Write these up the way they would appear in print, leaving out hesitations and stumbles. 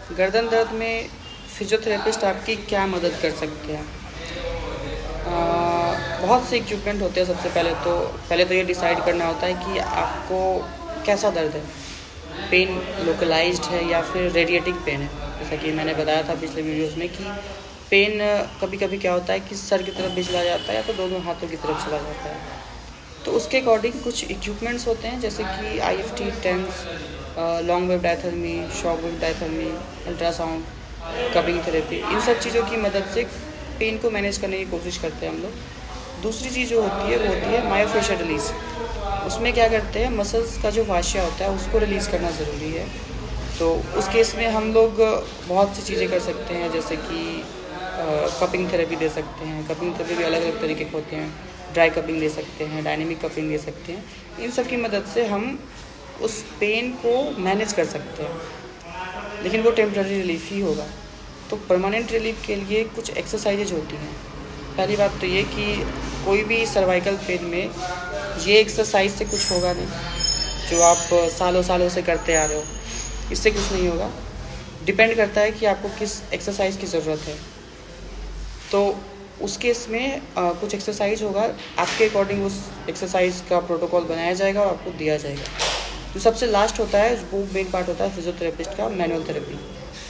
गर्दन दर्द में फिजियोथेरेपिस्ट आपकी क्या मदद कर सकते हैं? बहुत से इक्विपमेंट होते हैं। सबसे पहले तो ये डिसाइड करना होता है कि आपको कैसा दर्द है। पेन लोकलाइज्ड है या फिर रेडिएटिंग पेन है। जैसा कि मैंने बताया था पिछले वीडियोस में कि पेन कभी कभी क्या होता है कि सर की तरफ भी चला जाता है या तो दोनों हाथों की तरफ चला जाता है। तो उसके अकॉर्डिंग कुछ इक्विपमेंट्स होते हैं, जैसे कि IFT, TENS, long wave diathermy, short wave diathermy, ultrasound, cupping therapy. इन सब चीज़ों की मदद से पेन को मैनेज करने की कोशिश करते हैं हम लोग। दूसरी चीज़ जो होती है वो होती है मायोफेशियल रिलीज़। उसमें क्या करते हैं, मसल्स का जो फाशिया होता है उसको रिलीज़ करना ज़रूरी है। तो उस केस में हम लोग बहुत सी चीज़ें कर सकते हैं, जैसे कि कपिंग थेरेपी दे सकते हैं। कपिंग थेरेपी भी अलग अलग तरीके के होते हैं। ड्राई कपिंग दे सकते हैं, डायनेमिक कपिंग दे सकते हैं। इन सब की मदद से हम उस पेन को मैनेज कर सकते हैं, लेकिन वो टेम्पररी रिलीफ ही होगा। तो परमानेंट रिलीफ के लिए कुछ एक्सरसाइजेज होती हैं। पहली बात तो ये कि कोई भी सर्वाइकल पेन में ये एक्सरसाइज से कुछ होगा नहीं जो आप सालों सालों से करते आ रहे हो, इससे कुछ नहीं होगा। डिपेंड करता है कि आपको किस एक्सरसाइज की ज़रूरत है। तो उस केस में कुछ एक्सरसाइज होगा, आपके अकॉर्डिंग उस एक्सरसाइज का प्रोटोकॉल बनाया जाएगा और आपको दिया जाएगा। जो सबसे लास्ट होता है वो मेन पार्ट होता है फिजियोथेरेपिस्ट का, मैनुअल थेरेपी।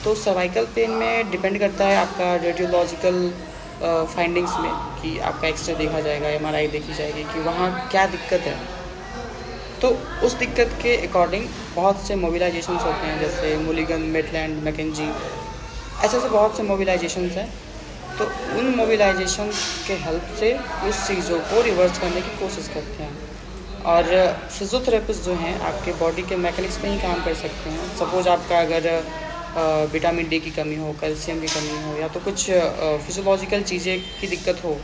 तो सर्वाइकल पेन में डिपेंड करता है आपका रेडियोलॉजिकल फाइंडिंग्स में कि आपका एक्सरे देखा जाएगा, MRI देखी जाएगी कि वहाँ क्या दिक्कत है। तो उस दिक्कत के अकॉर्डिंग बहुत से मोबिलाइजेशंस होते हैं, जैसे मुलिगन, मेटलैंड, मैकेंजी, ऐसे बहुत से मोबिलाइजेशंस हैं। तो उन मोबिलाइजेशन के हेल्प से उस चीज़ों को रिवर्स करने की कोशिश करते हैं। और फिजियोथेरेपिस्ट जो हैं आपके बॉडी के मैकेनिक्स में ही काम कर सकते हैं। सपोज़ आपका अगर विटामिन डी की कमी हो, कैल्शियम की कमी हो, या तो कुछ फिजियोलॉजिकल चीज़ें की दिक्कत हो,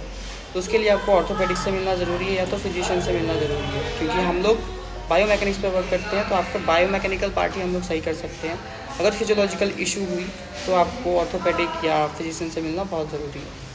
तो उसके लिए आपको ऑर्थोपेडिक से मिलना ज़रूरी है या तो फिजिशियन से मिलना ज़रूरी है। क्योंकि हम लोग बायो मैकेनिक्स पर वर्क करते हैं, तो आपका बायो मैकेनिकल पार्ट ही हम लोग सही कर सकते हैं। अगर फिजियोलॉजिकल इशू हुई तो आपको ऑर्थोपेडिक या फिजिशियन से मिलना बहुत ज़रूरी है।